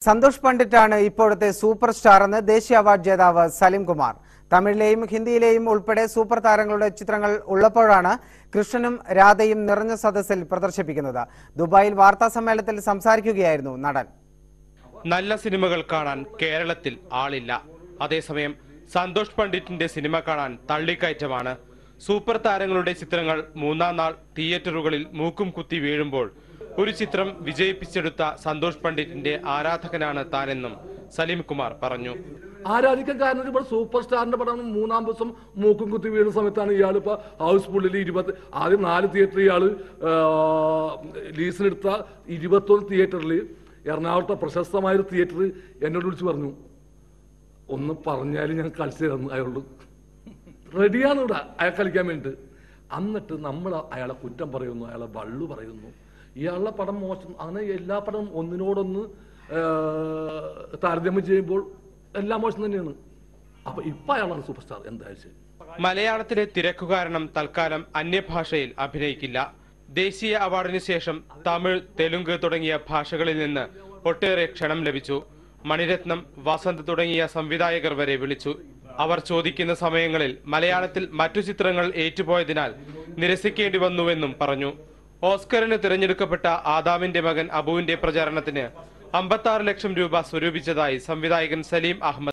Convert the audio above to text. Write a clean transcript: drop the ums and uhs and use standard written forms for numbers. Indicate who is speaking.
Speaker 1: സന്തോഷ് പണ്ഡിറ്റാണ് ഇപ്പോഴത്തെ super star എന്ന് ദേശീയ അവാർഡ് ജേതാവ് സലിം കുമാർ. തമിഴിലെയും ഹിന്ദിയിലെയും ഉൾപ്പെടെ സൂപ്പർ താരങ്ങളുടെ ചിത്രങ്ങൾ ഉള്ളപ്പോഴാണ് കൃഷ്ണനും രാധയും നിറഞ്ഞ സദസ്സിൽ പ്രദർശിപ്പിക്കുന്നത്. ദുബായിൽ വാർത്താ സമ്മേളനത്തിൽ സംസാരിക്കുകയായിരുന്നു നടൻ.
Speaker 2: നല്ല സിനിമകൾ കാണാൻ കേരളത്തിൽ ആളില്ല. അതേസമയം സന്തോഷ് പണ്ഡിറ്റിന്റെ സിനിമ കാണാൻ തള്ളിക്കയറ്റമാണ്. സൂപ്പർ താരങ്ങളുടെ ചിത്രങ്ങൾ മൂന്നാം നാൾ തിയേറ്ററുകളിൽ മൂക്കും കുത്തി വീഴുമ്പോൾ ഒരു ചിത്രം വിജയിപ്പിച്ചെടുത്ത സന്തോഷ് പണ്ഡിറ്റിന്റെ ആരാധകനാണ് താനെന്നും സലീം കുമാർ പറഞ്ഞു.
Speaker 3: ആരാധിക്കാൻ കാരണം ഇപ്പോൾ സൂപ്പർ സ്റ്റാറിന്റെ പടം മൂന്നാം ദിവസം മൂക്കും കുത്തി വീഴുന്ന സമയത്താണ് ഇയാൾ ഇപ്പോൾ ഹൗസ്ഫുള്ളിൽ ആദ്യം 4 തിയേറ്റർ ഇയാൾ ലീസിനെടുത്ത 21 തിയേറ്ററിൽ എറണാകുളത്തെ പ്രശസ്തമായൊരു തിയേറ്റർ എന്നോട് വിളിച്ച് പറഞ്ഞു, ഒന്ന് പറഞ്ഞാലും ഞാൻ കളിച്ചു തന്നു. അയാളോട് റെഡിയാണ് ഇവിടെ അയാൾ കളിക്കാൻ വേണ്ടിയിട്ട്. എന്നിട്ട് നമ്മൾ അയാളെ കുറ്റം പറയുന്നു, അയാളെ വള്ളു പറയുന്നു, ഇയാളുടെ പടം മോശം. അങ്ങനെ എല്ലാ പടവും ഒന്നിനോടൊന്ന് താരതമ്യം ചെയ്യുമ്പോൾ എല്ലാം മോശം തന്നെയാണ്. അപ്പൊ ഇപ്പൊ അയാളാണ് സൂപ്പർ സ്റ്റാർ. എന്തായാലും
Speaker 2: മലയാളത്തിലെ തിരക്കു കാരണം തൽക്കാലം അന്യഭാഷയിൽ അഭിനയിക്കില്ല. ദേശീയ അവാർഡിന് ശേഷം തമിഴ്, തെലുങ്ക് തുടങ്ങിയ ഭാഷകളിൽ നിന്ന് ഒട്ടേറെ ക്ഷണം ലഭിച്ചു. മണിരത്നം, വസന്ത് തുടങ്ങിയ സംവിധായകർ വരെ വിളിച്ചു. അവർ ചോദിക്കുന്ന സമയങ്ങളിൽ മലയാളത്തിൽ മറ്റു ചിത്രങ്ങൾ ഏറ്റുപോയതിനാൽ നിരസിക്കേണ്ടി വന്നുവെന്നും പറഞ്ഞു. ഓസ്കറിന് തിരഞ്ഞെടുക്കപ്പെട്ട ആദാമിന്റെ മകൻ അബുവിന്റെ പ്രചാരണത്തിന് 56 ലക്ഷം രൂപ സ്വരൂപിച്ചതായി സംവിധായകൻ സലീം അഹമ്മദ്